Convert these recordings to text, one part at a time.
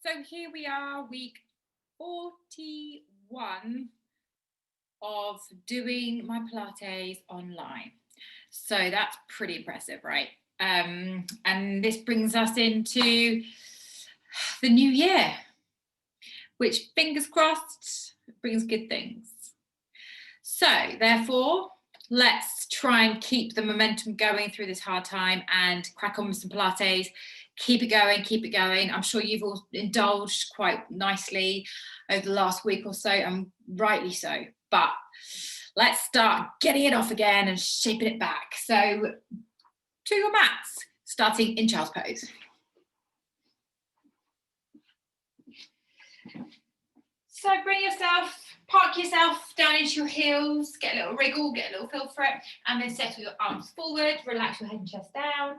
So here we are, week 41 of doing my Pilates online. So that's pretty impressive, right? And this brings us into the new year, which, fingers crossed, brings good things. So therefore, let's try and keep the momentum going through this hard time and crack on with some Pilates. Keep it going, keep it going. I'm sure you've all indulged quite nicely over the last week or so, and rightly so. But let's start getting it off again and shaping it back. So to your mats, starting in child's pose. So park yourself down into your heels, get a little wriggle, get a little feel for it, and then settle your arms forward, relax your head and chest down.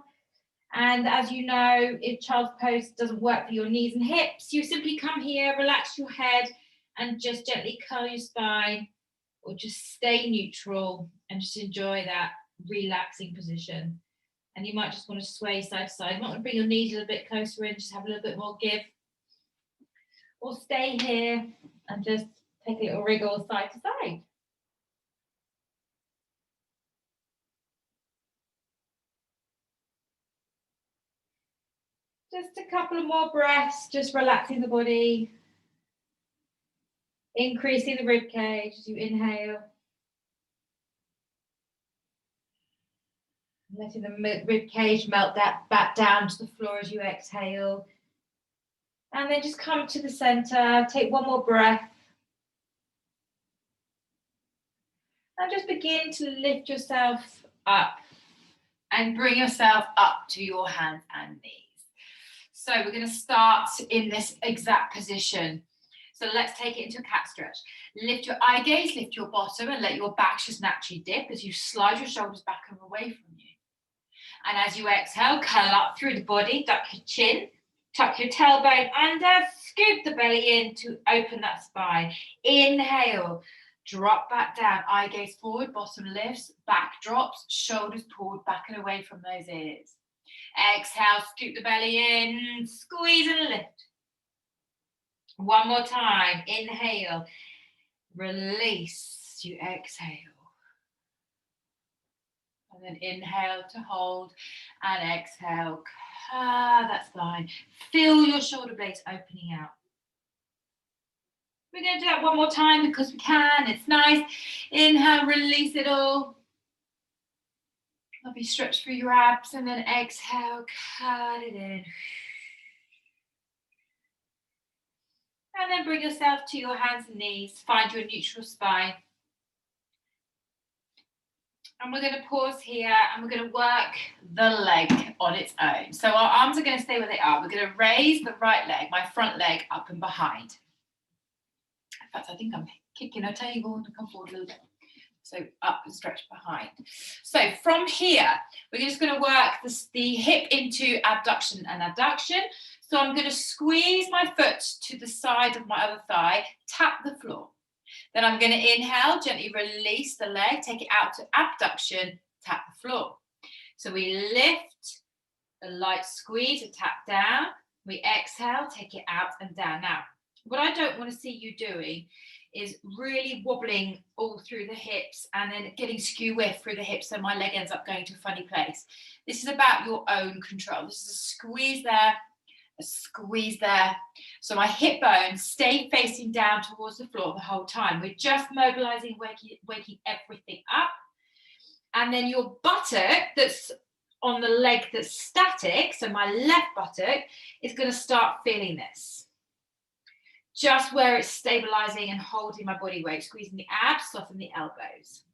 And as you know, if child's pose doesn't work for your knees and hips, you simply come here, relax your head, and just gently curl your spine, or just stay neutral and just enjoy that relaxing position. And you might just want to sway side to side. You might want to bring your knees a little bit closer in, just have a little bit more give. Or stay here and just take a little wriggle side to side. Just a couple of more breaths, just relaxing the body. Increasing the rib cage as you inhale. Letting the rib cage melt that back down to the floor as you exhale. And then just come to the center, take one more breath. And just begin to lift yourself up and bring yourself up to your hands and knees. So we're going to start in this exact position. So let's take it into a cat stretch. Lift your eye gaze, lift your bottom, and let your back just naturally dip as you slide your shoulders back and away from you. And as you exhale, curl up through the body, duck your chin, tuck your tailbone under, scoop the belly in to open that spine. Inhale, drop back down, eye gaze forward, bottom lifts, back drops, shoulders pulled back and away from those ears. Exhale, scoop the belly in, squeeze and lift. One more time, inhale, release, you exhale. And then inhale to hold and exhale, curve that spine. Feel your shoulder blades opening out. We're going to do that one more time because we can, it's nice. Inhale, release it all. Lovely stretch through your abs, and then exhale, cut it in. And then bring yourself to your hands and knees. Find your neutral spine. And we're going to pause here and we're going to work the leg on its own. So our arms are going to stay where they are. We're going to raise the right leg, my front leg, up and behind. In fact, I think I'm kicking a table and come forward a little bit. So up and stretch behind. So from here, we're just going to work the hip into abduction and adduction. So I'm going to squeeze my foot to the side of my other thigh, tap the floor. Then I'm going to inhale, gently release the leg, take it out to abduction, tap the floor. So we lift, a light squeeze, a tap down. We exhale, take it out and down. Now, what I don't want to see you doing is really wobbling all through the hips and then getting skew whiff through the hips so my leg ends up going to a funny place. This is about your own control. This is a squeeze there, a squeeze there. So my hip bones stay facing down towards the floor the whole time. We're just mobilizing, waking everything up. And then your buttock that's on the leg that's static, so my left buttock, is going to start feeling this. Just where it's stabilizing and holding my body weight, squeezing the abs, soften the elbows.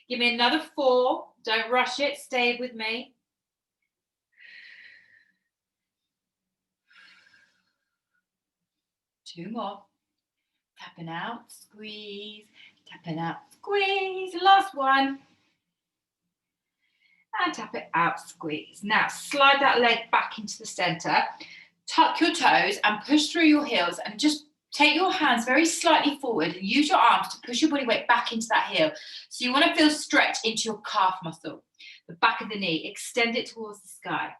Give me another 4. Don't rush it. Stay with me. Two more. Tapping out, squeeze. Tapping out, squeeze. Last one. And tap it out, squeeze. Now, slide that leg back into the center. Tuck your toes and push through your heels and just take your hands very slightly forward and use your arms to push your body weight back into that heel. So you want to feel stretch into your calf muscle, the back of the knee. Extend it towards the sky.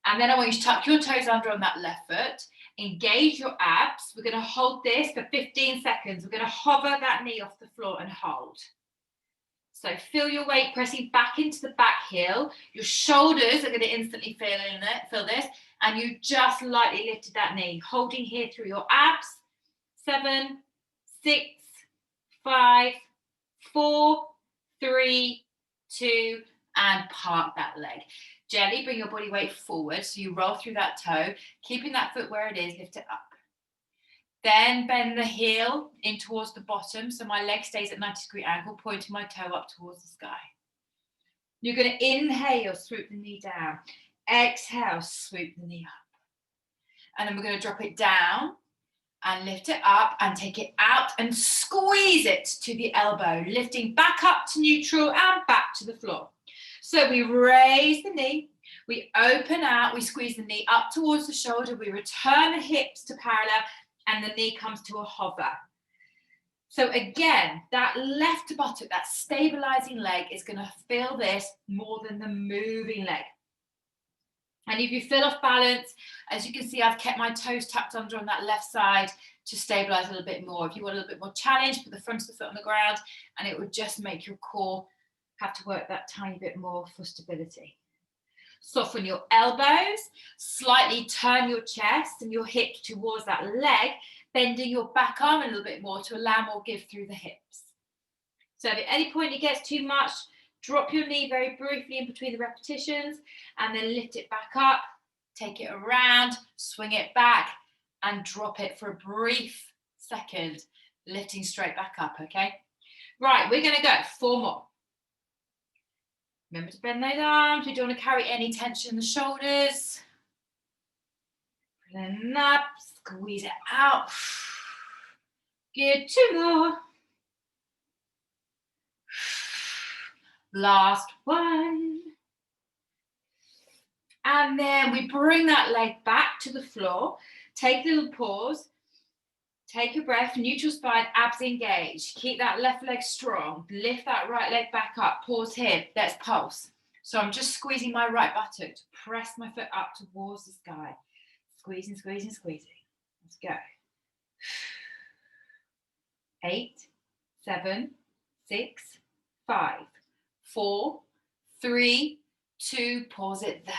And then I want you to tuck your toes under on that left foot. Engage your abs. We're going to hold this for 15 seconds. We're going to hover that knee off the floor and hold. So feel your weight pressing back into the back heel. Your shoulders are going to instantly feel this. And you just lightly lifted that knee. Holding here through your abs. 7, 6, 5, 4, 3, 2, and park that leg. Gently bring your body weight forward. So you roll through that toe, keeping that foot where it is, lift it up. Then bend the heel in towards the bottom. So my leg stays at 90-degree angle, pointing my toe up towards the sky. You're going to inhale, swoop the knee down. Exhale, swoop the knee up. And then we're going to drop it down and lift it up and take it out and squeeze it to the elbow, lifting back up to neutral and back to the floor. So we raise the knee, we open out, we squeeze the knee up towards the shoulder, we return the hips to parallel, and the knee comes to a hover. So again, that left buttock, that stabilizing leg is going to feel this more than the moving leg. And if you feel off balance, as you can see, I've kept my toes tucked under on that left side to stabilize a little bit more. If you want a little bit more challenge, put the front of the foot on the ground, and it would just make your core have to work that tiny bit more for stability. Soften your elbows, slightly turn your chest and your hips towards that leg, bending your back arm a little bit more to allow more give through the hips. So if at any point it gets too much, drop your knee very briefly in between the repetitions and then lift it back up, take it around, swing it back and drop it for a brief second, lifting straight back up, okay? Right, we're gonna go 4 more. Remember to bend those arms. We don't want to carry any tension in the shoulders. Pull up, squeeze it out. Good, 2 more. Last one. And then we bring that leg back to the floor. Take a little pause. Take a breath, neutral spine, abs engaged. Keep that left leg strong. Lift that right leg back up. Pause here. Let's pulse. So I'm just squeezing my right buttock to press my foot up towards the sky. Squeezing, squeezing, squeezing. Let's go. 8, 7, 6, 5, 4, 3, 2. Pause it there.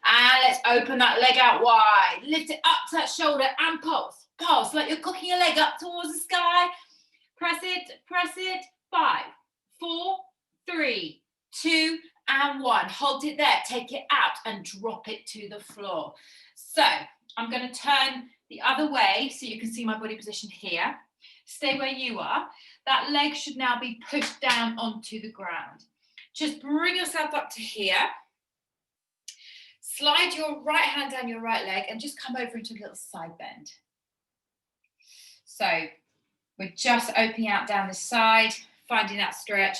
And let's open that leg out wide. Lift it up to that shoulder and pulse. Pulse, like you're cocking your leg up towards the sky. Press it, press it. 5, 4, 3, 2, and 1. Hold it there, take it out and drop it to the floor. So I'm going to turn the other way so you can see my body position here. Stay where you are. That leg should now be pushed down onto the ground. Just bring yourself up to here. Slide your right hand down your right leg and just come over into a little side bend. So we're just opening out down the side, finding that stretch,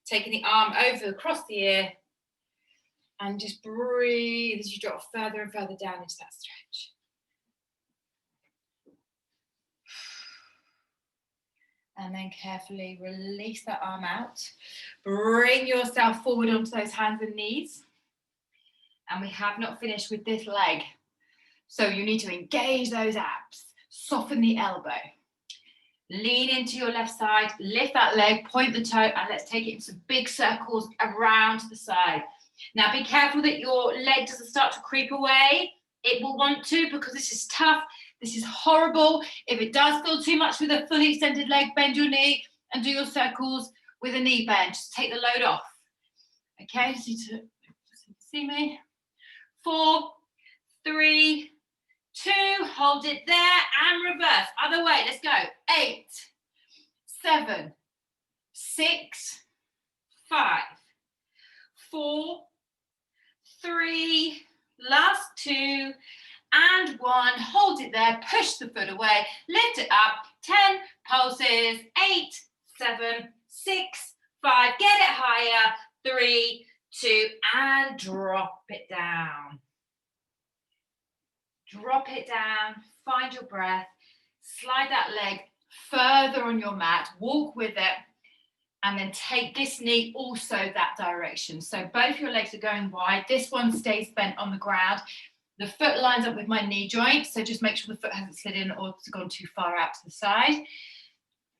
taking the arm over across the ear and just breathe as you drop further and further down into that stretch. And then carefully release that arm out. Bring yourself forward onto those hands and knees. And we have not finished with this leg. So you need to engage those abs, soften the elbow. Lean into your left side, lift that leg, point the toe, and let's take it in some big circles around the side. Now be careful that your leg doesn't start to creep away. It will want to because this is tough. This is horrible. If it does feel too much with a fully extended leg, bend your knee and do your circles with a knee bend. Just take the load off. Okay, just need to see me. 4, 3, 2, hold it there and reverse. Other way, let's go. 8, 7, 6, 5, 4, 3, last 2, and 1. Hold it there, push the foot away, lift it up. 10 pulses, 8, 7, 6, 5, get it higher. 3, 2, and drop it down. Drop it down, find your breath, slide that leg further on your mat, walk with it, and then take this knee also that direction. So both your legs are going wide. This one stays bent on the ground. The foot lines up with my knee joint, so just make sure the foot hasn't slid in or gone too far out to the side.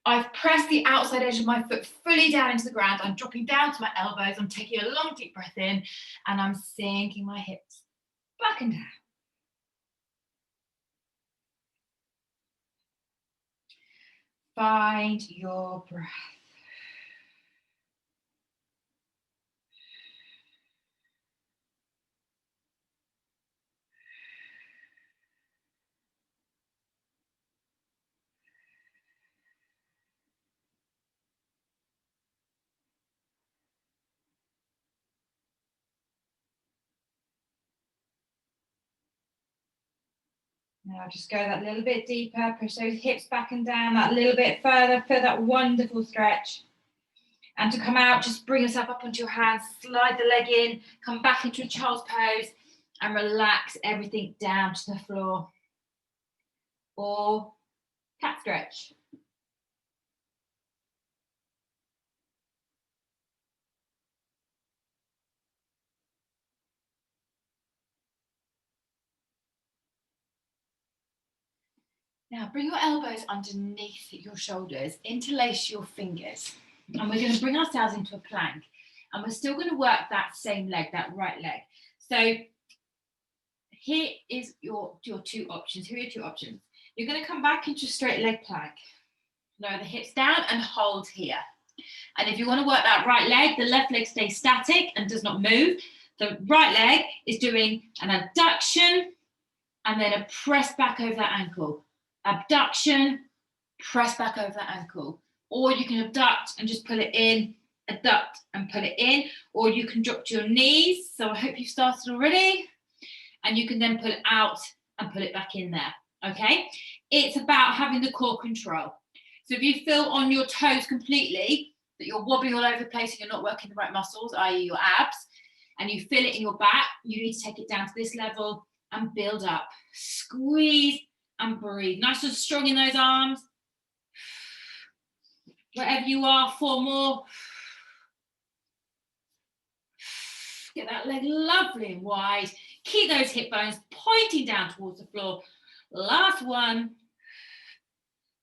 I've pressed the outside edge of my foot fully down into the ground. I'm dropping down to my elbows. I'm taking a long, deep breath in, and I'm sinking my hips back and down. Find your breath. Now just go that little bit deeper, push those hips back and down that little bit further for that wonderful stretch. And to come out, just bring yourself up onto your hands, slide the leg in, come back into a child's pose and relax everything down to the floor. Or cat stretch. Now bring your elbows underneath your shoulders, interlace your fingers, and we're going to bring ourselves into a plank. And we're still going to work that same leg, that right leg. So here is your two options. Here are your two options. You're going to come back into a straight leg plank. Lower the hips down and hold here. And if you want to work that right leg, the left leg stays static and does not move. The right leg is doing an abduction and then a press back over that ankle. Abduction, press back over that ankle. Or you can abduct and just pull it in, abduct and pull it in. Or you can drop to your knees. So I hope you've started already. And you can then pull it out and put it back in there, okay? It's about having the core control. So if you feel on your toes completely, that you're wobbling all over the place and you're not working the right muscles, i.e. your abs, and you feel it in your back, you need to take it down to this level and build up. Squeeze and breathe. Nice and strong in those arms. Wherever you are, 4 more. Get that leg lovely and wide. Keep those hip bones pointing down towards the floor. Last one.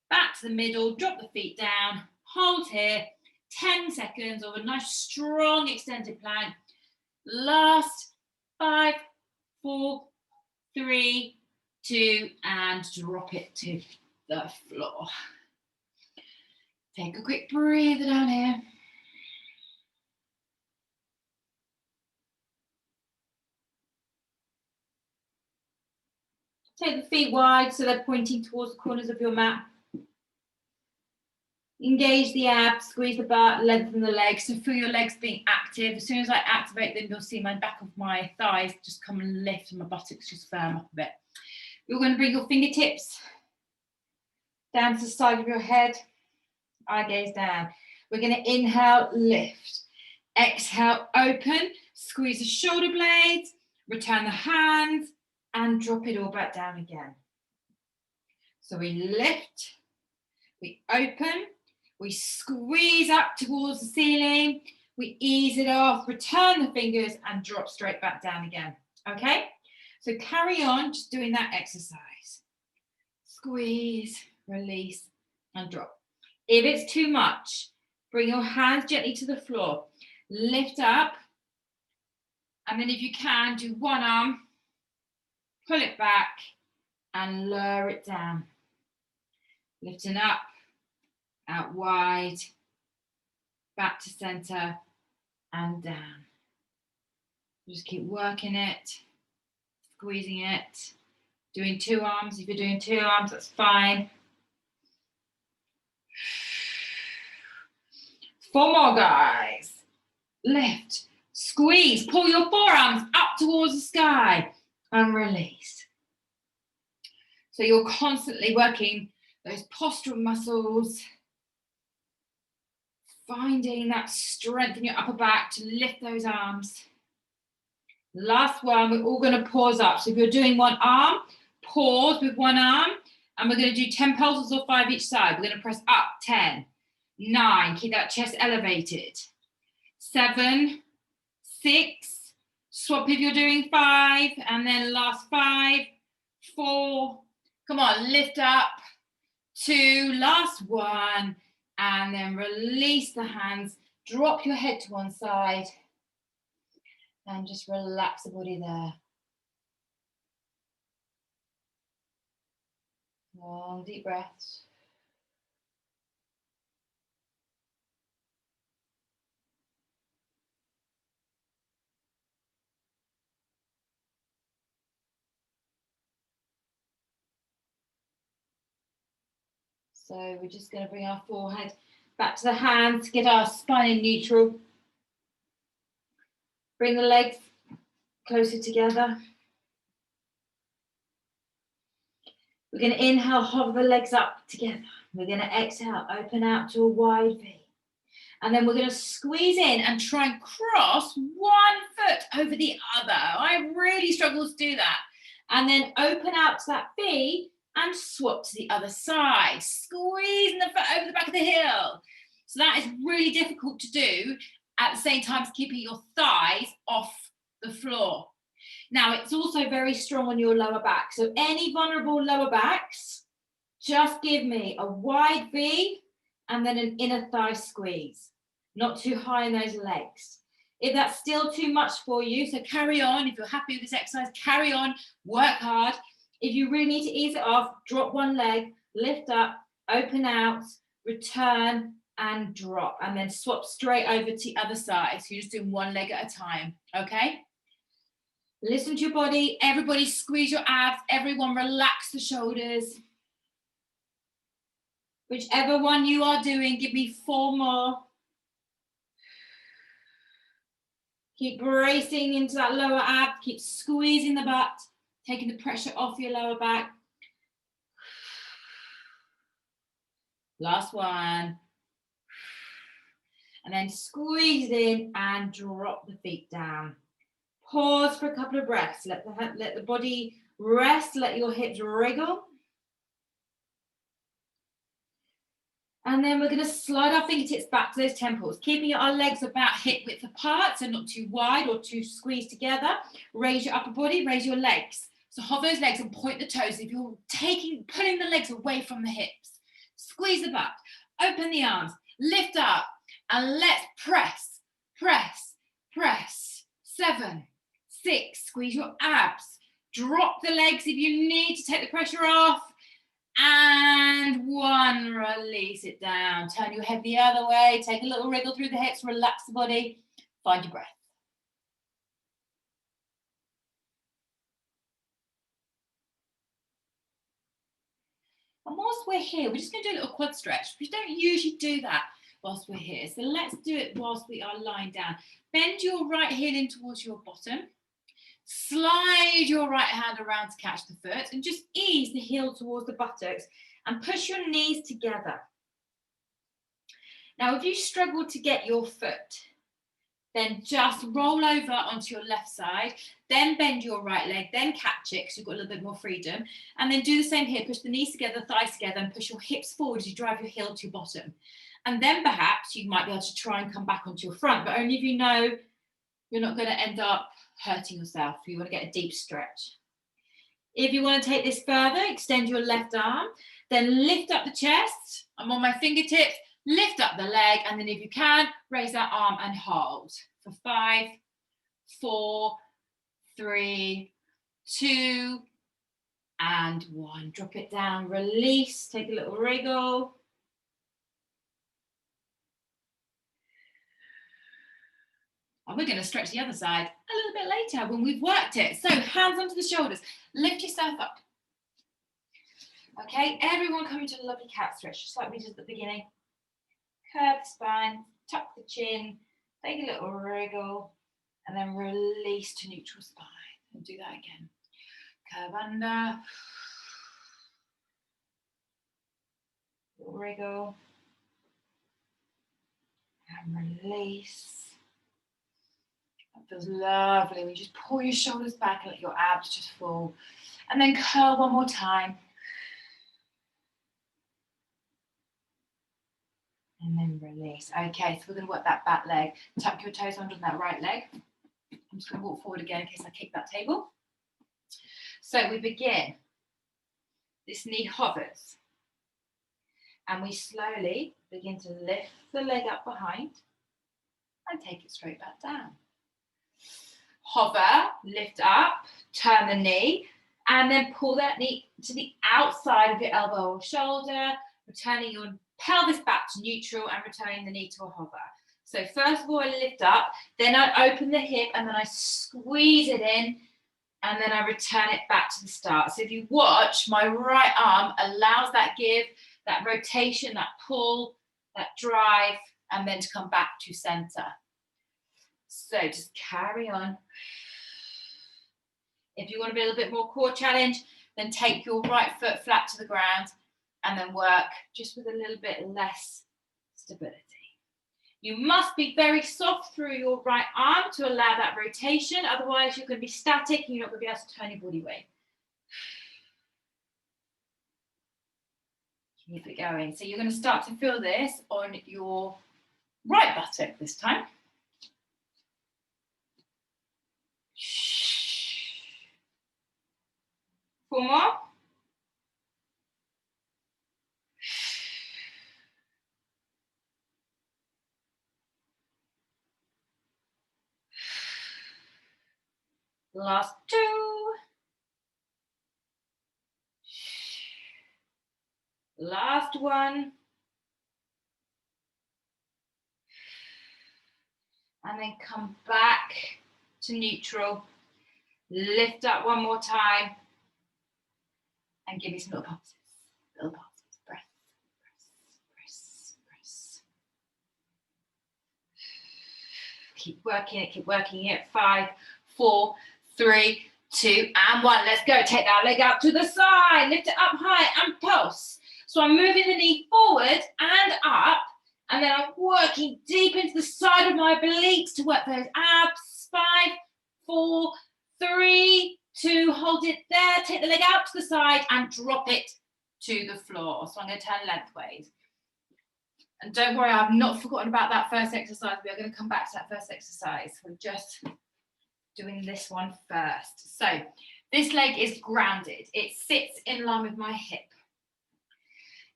Back to the middle, drop the feet down, hold here, 10 seconds of a nice strong extended plank. Last 5, 4, 3, 2, and drop it to the floor. Take a quick breather down here. Take the feet wide so they're pointing towards the corners of your mat. Engage the abs, squeeze the butt, lengthen the legs. So feel your legs being active. As soon as I activate them, you'll see my back of my thighs just come and lift and my buttocks just firm up a bit. You're going to bring your fingertips down to the side of your head. Eye gaze down. We're going to inhale, lift. Exhale, open. Squeeze the shoulder blades. Return the hands and drop it all back down again. So we lift. We open. We squeeze up towards the ceiling. We ease it off, return the fingers and drop straight back down again. Okay? So carry on just doing that exercise. Squeeze, release and drop. If it's too much, bring your hands gently to the floor. Lift up. And then if you can, do one arm, pull it back and lower it down. Lifting up. Out wide, back to center and down. Just keep working it, squeezing it, doing 2 arms. If you're doing 2 arms, that's fine. 4 more, guys. Lift, squeeze, pull your forearms up towards the sky and release. So you're constantly working those postural muscles, finding that strength in your upper back to lift those arms. Last one, we're all going to pause up. So if you're doing 1 arm, pause with 1 arm, and we're going to do 10 pulses or 5 each side. We're going to press up, 10, 9, keep that chest elevated. 7, 6, Swap if you're doing 5, and then last 5, 4. Come on, lift up. 2, last 1, and then release the hands. Drop your head to one side, and just relax the body there. Long, deep breaths. So we're just going to bring our forehead back to the hands, get our spine in neutral. Bring the legs closer together. We're going to inhale, hover the legs up together. We're going to exhale, open out to a wide V. And then we're going to squeeze in and try and cross one foot over the other. I really struggle to do that. And then open out to that V and swap to the other side. Squeezing the foot over the back of the heel. So that is really difficult to do at the same time as keeping your thighs off the floor. Now, it's also very strong on your lower back. So any vulnerable lower backs, just give me a wide V and then an inner thigh squeeze. Not too high in those legs. If that's still too much for you, so carry on. If you're happy with this exercise, carry on, work hard. If you really need to ease it off, drop one leg, lift up, open out, return, and drop. And then swap straight over to the other side. So you're just doing one leg at a time, okay? Listen to your body. Everybody squeeze your abs. Everyone relax the shoulders. Whichever one you are doing, give me 4 more. Keep bracing into that lower ab. Keep squeezing the butt, taking the pressure off your lower back. Last one. And then squeeze it in and drop the feet down. Pause for a couple of breaths. Let the body rest. Let your hips wriggle. And then we're going to slide our fingertips back to those temples, keeping our legs about hip width apart, so not too wide or too squeezed together. Raise your upper body, raise your legs. So hover those legs and point the toes. If you're pulling the legs away from the hips, squeeze the butt, open the arms, lift up, and let's press, press, press. 7, 6, squeeze your abs. Drop the legs if you need to take the pressure off. And 1, release it down. Turn your head the other way. Take a little wriggle through the hips. Relax the body. Find your breath. And whilst we're here, we're just going to do a little quad stretch. We don't usually do that whilst we're here. So let's do it whilst we are lying down. Bend your right heel in towards your bottom. Slide your right hand around to catch the foot and just ease the heel towards the buttocks and push your knees together. Now, if you struggle to get your foot, then just roll over onto your left side, then bend your right leg, then catch it because you've got a little bit more freedom, and then do the same here. Push the knees together, thighs together, and push your hips forward as you drive your heel to your bottom. And then perhaps you might be able to try and come back onto your front, but only if you know you're not going to end up hurting yourself. You want to get a deep stretch. If you want to take this further, extend your left arm, then lift up the chest. I'm on my fingertips, lift up the leg, and then if you can, raise that arm and hold for 5, 4, 3, 2, and 1. Drop it down, release, take a little wriggle. And we're going to stretch the other side a little bit later when we've worked it. So hands onto the shoulders, lift yourself up. Okay, everyone come into a lovely cat stretch, just like we did at the beginning. Curve the spine, tuck the chin, take a little wriggle, and then release to neutral spine. And do that again. Curve under. Wriggle. And release. That feels lovely. When you just pull your shoulders back and let your abs just fall. And then curl one more time. And then release. Okay, so we're going to work that back leg. Tuck your toes under that right leg. I'm just going to walk forward again in case I kick that table. So we begin. This knee hovers. And we slowly begin to lift the leg up behind and take it straight back down. Hover, lift up, turn the knee, and then pull that knee to the outside of your elbow or shoulder, returning your pelvis back to neutral and returning the knee to a hover. So first of all, I lift up, then I open the hip and then I squeeze it in, and then I return it back to the start. So if you watch, my right arm allows that give, that rotation, that pull, that drive, and then to come back to center. So just carry on. If you want to be a little bit more core challenge, then take your right foot flat to the ground and then work just with a little bit less stability. You must be very soft through your right arm to allow that rotation. Otherwise, you're going to be static and you're not going to be able to turn your body weight. Keep it going. So you're going to start to feel this on your right buttock this time. Four more. Last two. Last one. And then come back to neutral. Lift up one more time. And give me some little pulses. Little pulses. Breath, press. Keep working it. 5, 4, 3, 2, and 1. Let's go. Take that leg out to the side. Lift it up high and pulse. So I'm moving the knee forward and up, and then I'm working deep into the side of my obliques to work those abs. 5, 4, 3, 2, hold it there. Take the leg out to the side and drop it to the floor. So I'm going to turn lengthways. And don't worry, I've not forgotten about that first exercise. We are going to come back to that first exercise. We're just doing this one first. So this leg is grounded. It sits in line with my hip.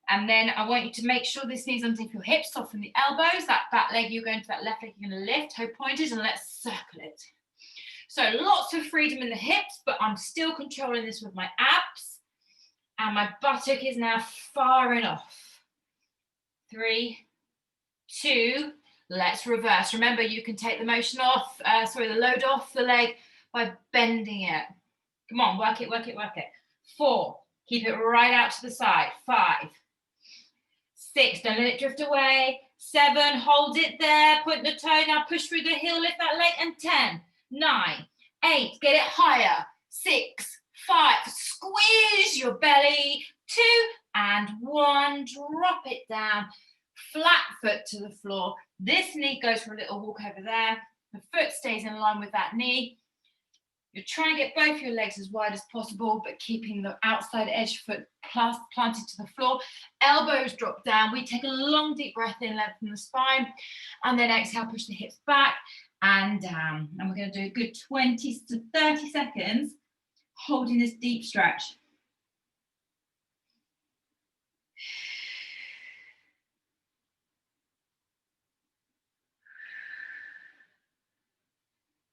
And then I want you to make sure this knee's underneath your hips, soften the elbows. That leg, you're going to that left leg, you're going to lift, toe pointed, and let's circle it. So lots of freedom in the hips, but I'm still controlling this with my abs. And my buttock is now firing off. 3, 2, let's reverse. Remember, you can take the motion off, the load off the leg by bending it. Come on, work it. 4, keep it right out to the side. 5, 6, don't let it drift away. 7, hold it there, point the toe, now push through the heel, lift that leg, and 10, 9, 8, get it higher. 6, 5, squeeze your belly. 2, and 1, drop it down. Flat foot to the floor. This knee goes for a little walk over there. The foot stays in line with that knee. You're trying to get both your legs as wide as possible, but keeping the outside edge foot planted to the floor. Elbows drop down. We take a long, deep breath in, lengthen the spine, and then exhale, push the hips back and down. And we're going to do a good 20 to 30 seconds holding this deep stretch.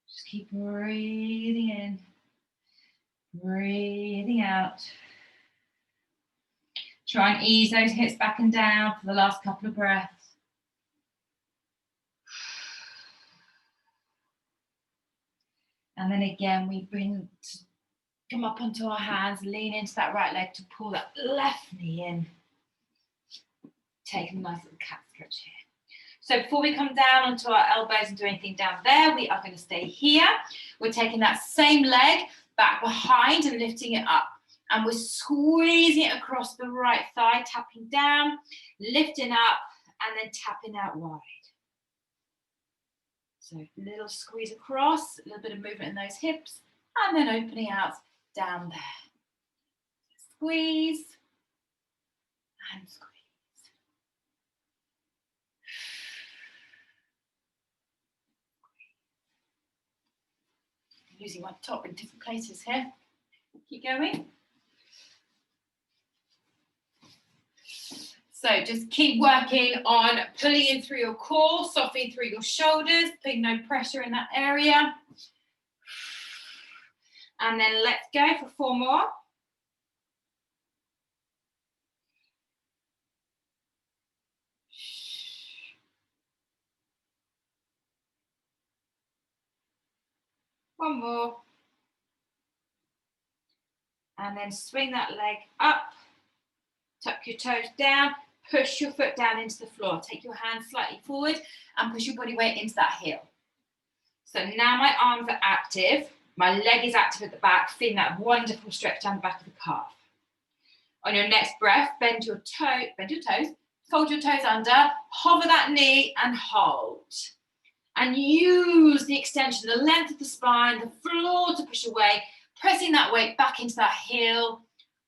Just keep breathing in, breathing out. Try and ease those hips back and down for the last couple of breaths. And then again, we come up onto our hands, lean into that right leg to pull that left knee in. Take a nice little cat stretch here. So before we come down onto our elbows and do anything down there, we are going to stay here. We're taking that same leg back behind and lifting it up. And we're squeezing it across the right thigh, tapping down, lifting up, and then tapping out wide. So a little squeeze across, a little bit of movement in those hips, and then opening out down there. Squeeze and squeeze. Losing my top in different places here. Keep going. So just keep working on pulling in through your core, softening through your shoulders, putting no pressure in that area. And then let's go for 4 more. One more. And then swing that leg up, tuck your toes down, push your foot down into the floor. Take your hands slightly forward and push your body weight into that heel. So now my arms are active, my leg is active at the back, feeling that wonderful stretch down the back of the calf. On your next breath, bend your toes, fold your toes under, hover that knee and hold. And use the extension, the length of the spine, the floor to push away, pressing that weight back into that heel.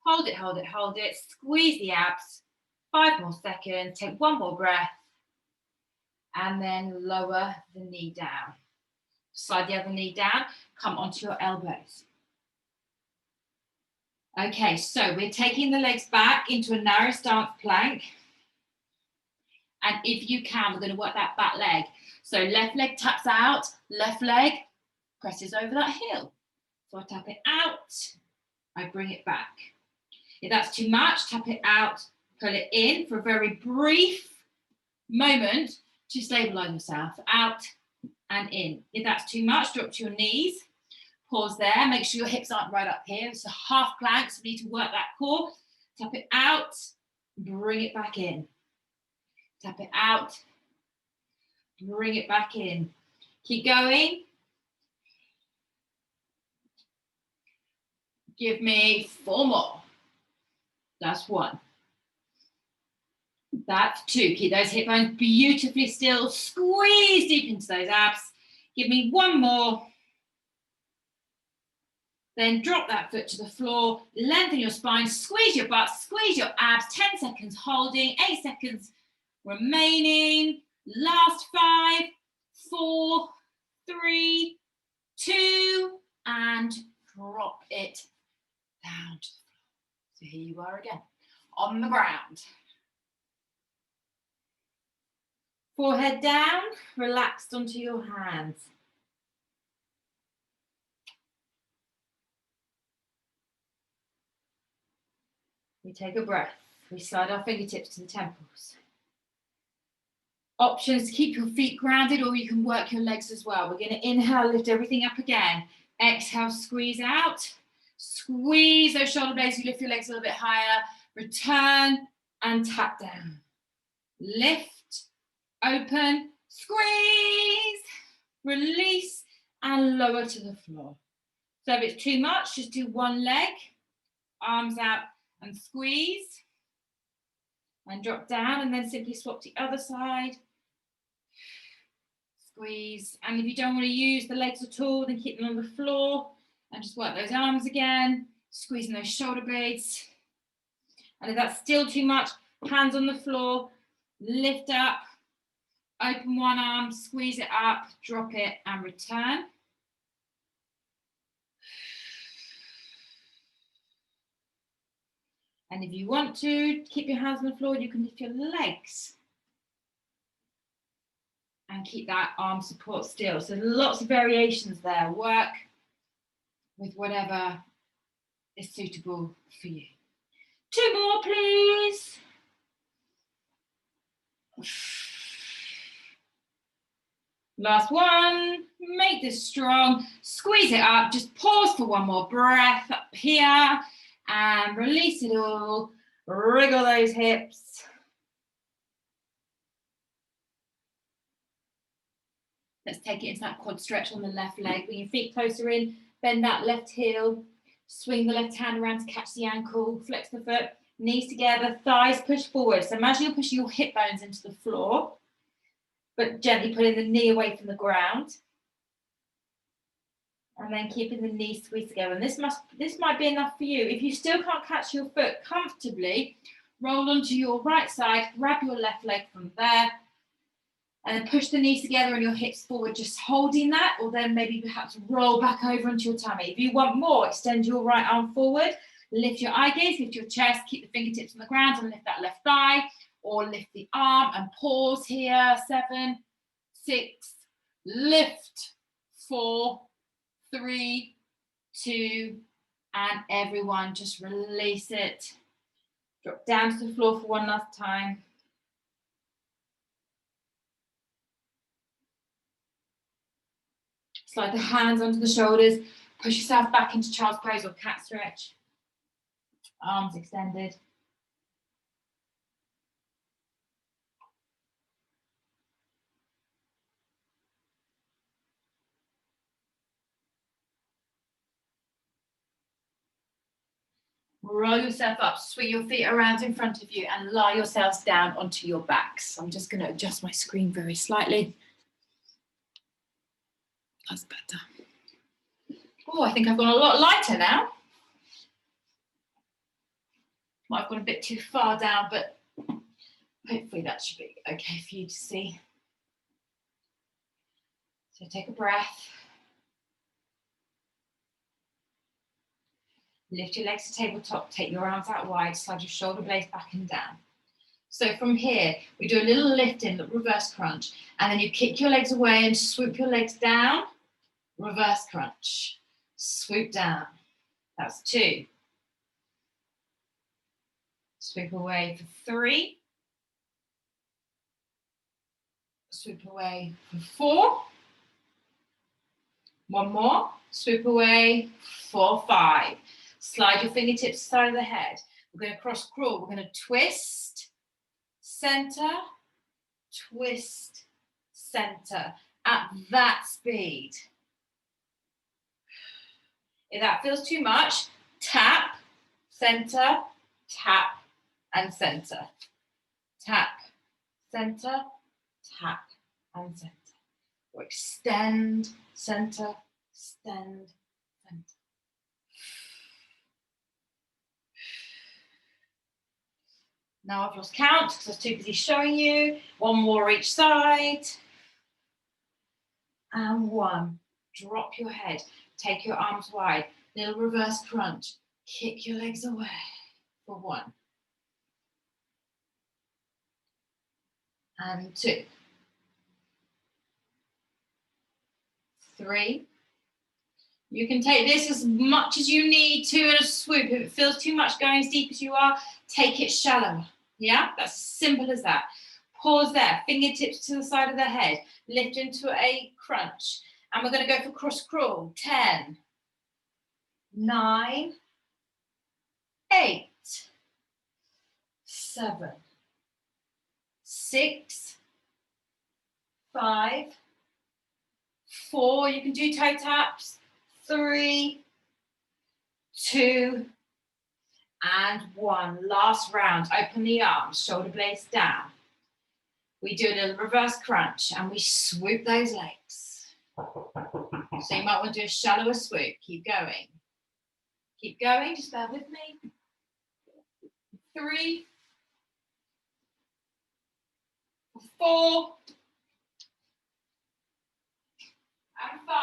Hold it, hold it, hold it. Squeeze the abs. 5 more seconds. Take 1 more breath. And then lower the knee down. Slide the other knee down. Come onto your elbows. Okay, so we're taking the legs back into a narrow stance plank. And if you can, we're going to work that back leg. So left leg taps out, left leg presses over that heel. So I tap it out, I bring it back. If that's too much, tap it out, pull it in for a very brief moment to stabilize yourself. Out and in. If that's too much, drop to your knees. Pause there. Make sure your hips aren't right up here. It's a half plank, so we need to work that core. Tap it out, bring it back in. Tap it out, bring it back in. Keep going. Give me 4 more. That's 1. That's 2. Keep those hip bones beautifully still. Squeeze deep into those abs. Give me 1 more. Then drop that foot to the floor. Lengthen your spine. Squeeze your butt. Squeeze your abs. 10 seconds holding. 8 seconds remaining. Last 5, 4, 3, 2, and drop it down to the floor. So here you are again, on the ground. Forehead down, relaxed onto your hands. We take a breath. We slide our fingertips to the temples. Options to keep your feet grounded, or you can work your legs as well. We're going to inhale, lift everything up again. Exhale, squeeze out. Squeeze those shoulder blades. You lift your legs a little bit higher. Return and tap down. Lift, open, squeeze, release, and lower to the floor. So if it's too much, just do 1 leg. Arms out and squeeze. And drop down, and then simply swap the other side. Squeeze. And if you don't want to use the legs at all, then keep them on the floor and just work those arms again, squeezing those shoulder blades. And if that's still too much, hands on the floor, lift up, open 1 arm, squeeze it up, drop it and return. And if you want to keep your hands on the floor, you can lift your legs and keep that arm support still. So lots of variations there. Work with whatever is suitable for you. 2 more, please. Last one. Make this strong. Squeeze it up. Just pause for 1 more breath up here. And release it all. Wriggle those hips. Let's take it into that quad stretch on the left leg. Bring your feet closer in. Bend that left heel. Swing the left hand around to catch the ankle. Flex the foot. Knees together. Thighs push forward. So imagine you're pushing your hip bones into the floor, but gently pulling the knee away from the ground. And then keeping the knees squeezed together. And this might be enough for you. If you still can't catch your foot comfortably, roll onto your right side, grab your left leg from there, And then push the knees together and your hips forward, just holding that, or then maybe perhaps roll back over onto your tummy. If you want more, extend your right arm forward, lift your eye gaze, lift your chest, keep the fingertips on the ground and lift that left thigh, or lift the arm and pause here. 7, 6, lift, 4, 3, 2, and everyone just release it. Drop down to the floor for one last time. Slide the hands onto the shoulders. Push yourself back into child's pose or cat stretch. Arms extended. Roll yourself up, swing your feet around in front of you and lie yourselves down onto your backs. So I'm just going to adjust my screen very slightly. That's better. Oh, I think I've gone a lot lighter now. Might have gone a bit too far down, but hopefully that should be okay for you to see. So take a breath. Lift your legs to tabletop, take your arms out wide, slide your shoulder blades back and down. So from here, we do a little lift in, reverse crunch, and then you kick your legs away and swoop your legs down, reverse crunch, swoop down. That's 2. Swoop away for 3. Swoop away for 4. One more, swoop away, 4, 5. Slide your fingertips to the side of the head. We're going to cross crawl. We're going to twist, center, twist, center at that speed. If that feels too much, tap, center, tap, and center. Tap, center, tap, and center. Or extend, center, extend, center. Now I've lost count because I was too busy showing you. One more each side. And 1. Drop your head. Take your arms wide. Little reverse crunch. Kick your legs away for 1. And 2. 3. You can take this as much as you need to in a swoop. If it feels too much going as deep as you are, take it shallower. Yeah, that's as simple as that. Pause there, fingertips to the side of the head, lift into a crunch. And we're going to go for cross crawl. 10, 9, 8, 7, 6, 5, 4. You can do toe taps. 3, 2, and 1. Last round. Open the arms, shoulder blades down. We do a little reverse crunch and we swoop those legs. So you might want to do a shallower swoop. Keep going. Keep going, just bear with me. 3, 4, and 5.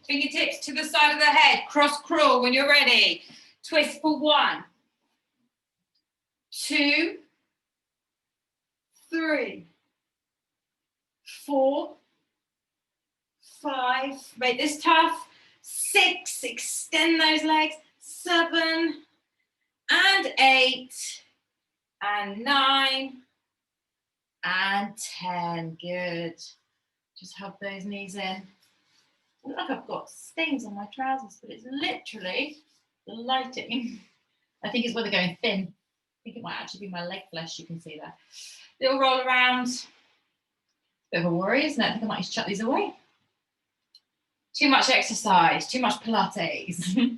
Fingertips to the side of the head. Cross crawl when you're ready. Twist for 1, 2, 3, 4, 5. Make this tough. 6. Extend those legs. 7, and 8, and 9, and 10. Good. Just hug those knees in. I look like I've got stains on my trousers, but it's literally the lighting. I think it's where they're going thin. I think it might actually be my leg flesh, you can see there. Little roll around. Bit of a worry, isn't it? I think I might just chuck these away. Too much exercise, too much Pilates.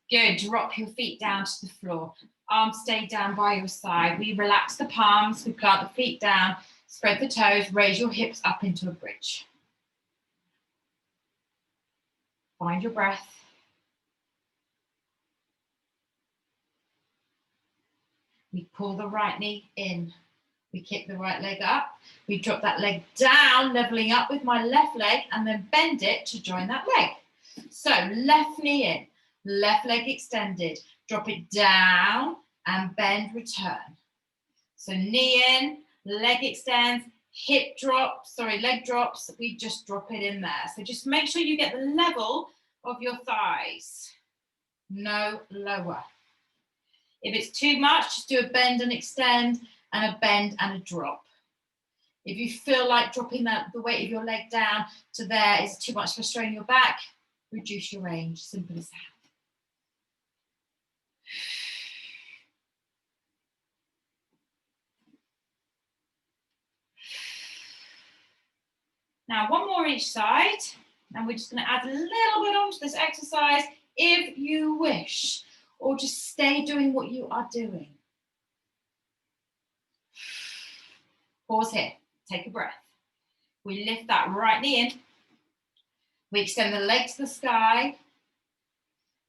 Good, drop your feet down to the floor. Arms stay down by your side. We relax the palms, we plant the feet down, spread the toes, raise your hips up into a bridge. Find your breath. We pull the right knee in. We kick the right leg up. We drop that leg down, leveling up with my left leg, and then bend it to join that leg. So left knee in, left leg extended. Drop it down and bend, return. So knee in, leg extends, hip drops, leg drops. We just drop it in there. So just make sure you get the level of your thighs. No lower. If it's too much, just do a bend and extend, and a bend and a drop. If you feel like dropping the weight of your leg down to there is too much for strain your back, reduce your range. Simple as that. Now, one more each side, and we're just going to add a little bit onto this exercise if you wish, or just stay doing what you are doing. Pause here, take a breath. We lift that right knee in. We extend the leg to the sky.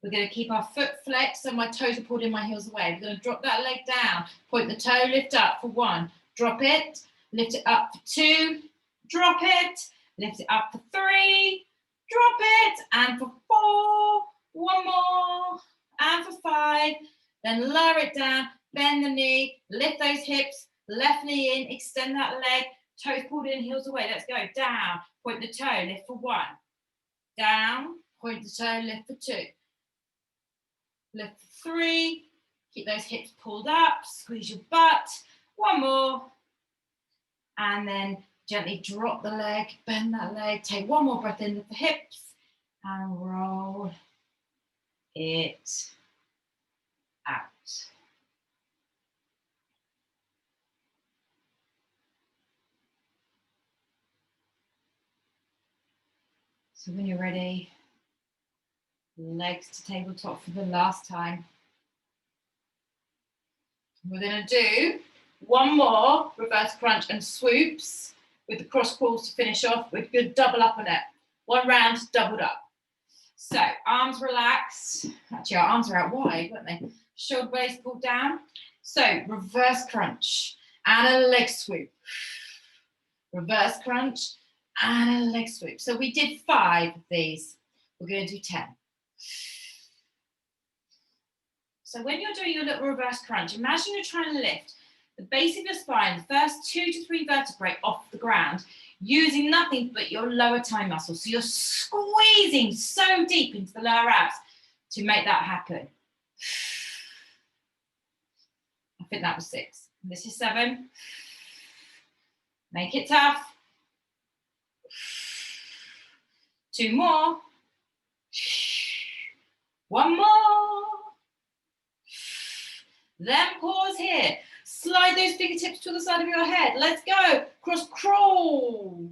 We're going to keep our foot flexed so my toes are pulled in, my heels away. We're going to drop that leg down, point the toe, lift up for 1, drop it, lift it up for 2, drop it, lift it up for 3, drop it, and for 4, one more, and for 5, then lower it down, bend the knee, lift those hips, left knee in, extend that leg, toes pulled in, heels away. Let's go. Down, point the toe, lift for 1. Down, point the toe, lift for 2. Lift for 3. Keep those hips pulled up, squeeze your butt. 1 more. And then gently drop the leg, bend that leg, take 1 more breath in, lift the hips, and roll it out. So when you're ready, legs to tabletop for the last time. We're going to do 1 more reverse crunch and swoops with the cross crawls to finish off. We're going to double up on it. 1 round, doubled up. So arms relaxed. Actually, our arms are out wide, weren't they? Shoulder blades pulled down. So reverse crunch and a leg swoop. Reverse crunch and a leg swoop. So we did 5 of these. We're going to do 10. So when you're doing your little reverse crunch, imagine you're trying to lift the base of your spine, the first 2 to 3 vertebrae off the ground, using nothing but your lower thigh muscles. So you're squeezing so deep into the lower abs to make that happen. I think that was 6. This is 7. Make it tough. 2 more. 1 more. Then pause here. Slide those fingertips to the side of your head. Let's go. Cross crawl.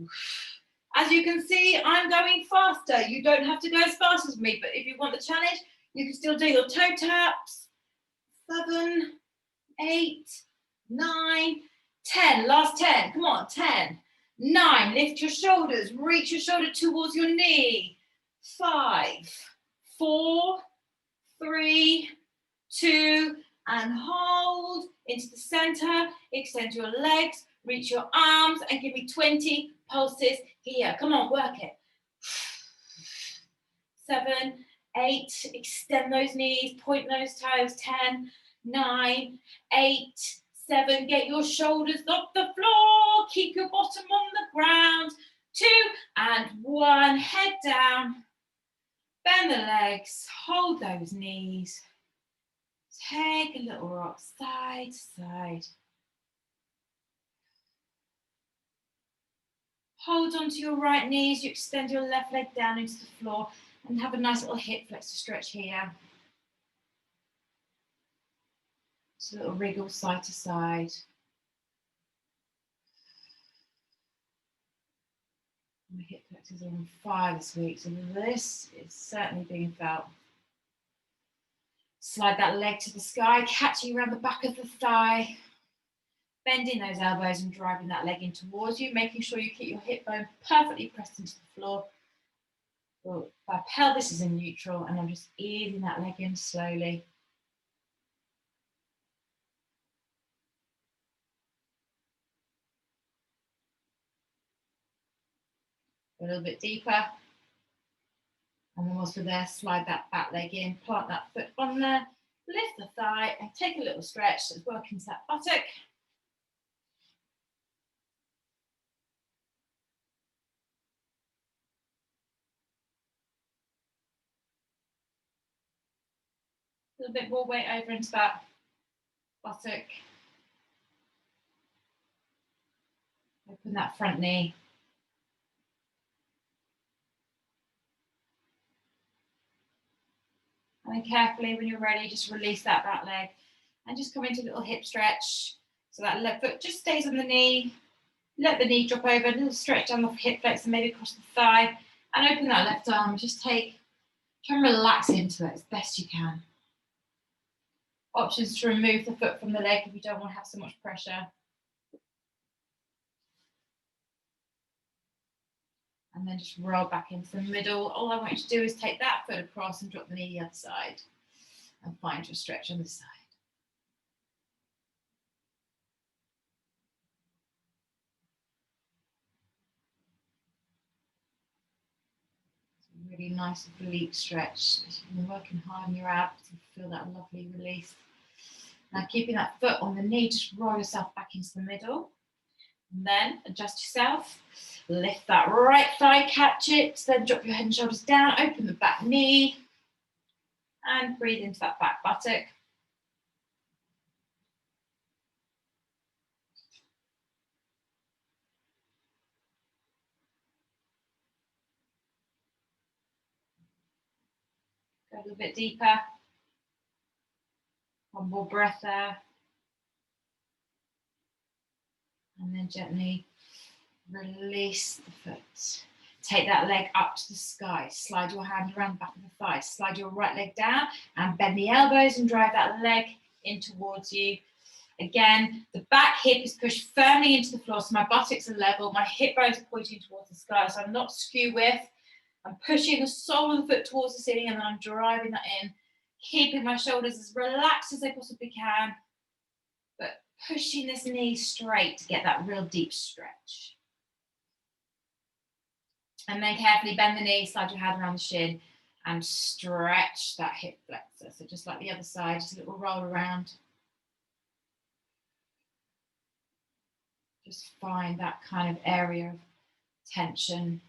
As you can see, I'm going faster. You don't have to go as fast as me, but if you want the challenge, you can still do your toe taps. 7, 8, 9, 10. Last 10. Come on, 10. 9. Lift your shoulders. Reach your shoulder towards your knee. 5, 4, 3, 2, and hold into the center. Extend your legs, reach your arms, and give me 20 pulses here. Come on, work it. 7, 8, extend those knees, point those toes. 10, 9, 8, 7, get your shoulders off the floor, keep your bottom on the ground. 2 and 1, head down, bend the legs, hold those knees. Take a little rock side to side. Hold onto your right knee as you extend your left leg down into the floor and have a nice little hip flexor stretch here. Just a little wriggle side to side. My hip flexors are on fire this week, so this is certainly being felt. Slide that leg to the sky, catching around the back of the thigh, bending those elbows and driving that leg in towards you, making sure you keep your hip bone perfectly pressed into the floor. My pelvis is in neutral and I'm just easing that leg in slowly. A little bit deeper. And then whilst we're there, slide that back leg in, plant that foot on there, lift the thigh and take a little stretch. Let's work into that buttock. A little bit more weight over into that buttock. Open that front knee. And then carefully, when you're ready, just release that back leg and just come into a little hip stretch. So that left foot just stays on the knee. Let the knee drop over, a little stretch down the hip flex and maybe across the thigh. And open that left arm. Just try and relax into it as best you can. Options to remove the foot from the leg if you don't want to have so much pressure. And then just roll back into the middle. All I want you to do is take that foot across and drop the knee the other side. And find your stretch on the side. It's a really nice oblique stretch. You've been working hard on your abs. You feel that lovely release. Now keeping that foot on the knee, just roll yourself back into the middle. And then adjust yourself. Lift that right thigh, catch it. Then drop your head and shoulders down. Open the back knee. And breathe into that back buttock. Go a little bit deeper. One more breath there. And then gently release the foot. Take that leg up to the sky. Slide your hand around the back of the thigh. Slide your right leg down and bend the elbows and drive that leg in towards you. Again, the back hip is pushed firmly into the floor, so my buttocks are level. My hip bones are pointing towards the sky, so I'm not skew width. I'm pushing the sole of the foot towards the ceiling and then I'm driving that in. Keeping my shoulders as relaxed as I possibly can, but pushing this knee straight to get that real deep stretch. And then carefully bend the knee, slide your hand around the shin and stretch that hip flexor. So just like the other side, just a little roll around. Just find that kind of area of tension.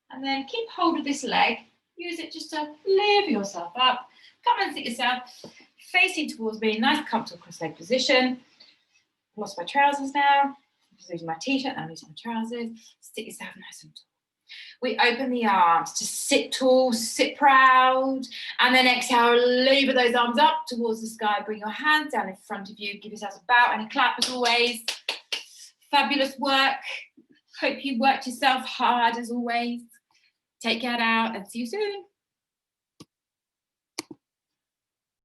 And then keep hold of this leg. Use it just to lift yourself up. Come and sit yourself facing towards me. Nice comfortable cross-leg position. I've lost my trousers now. I'm just losing my t-shirt and I'm losing my trousers. Sit yourself nice and tall. We open the arms to sit tall, sit proud. And then exhale, lever those arms up towards the sky. Bring your hands down in front of you. Give yourself a bow and a clap as always. Fabulous work. Hope you worked yourself hard as always. Take care now and see you soon.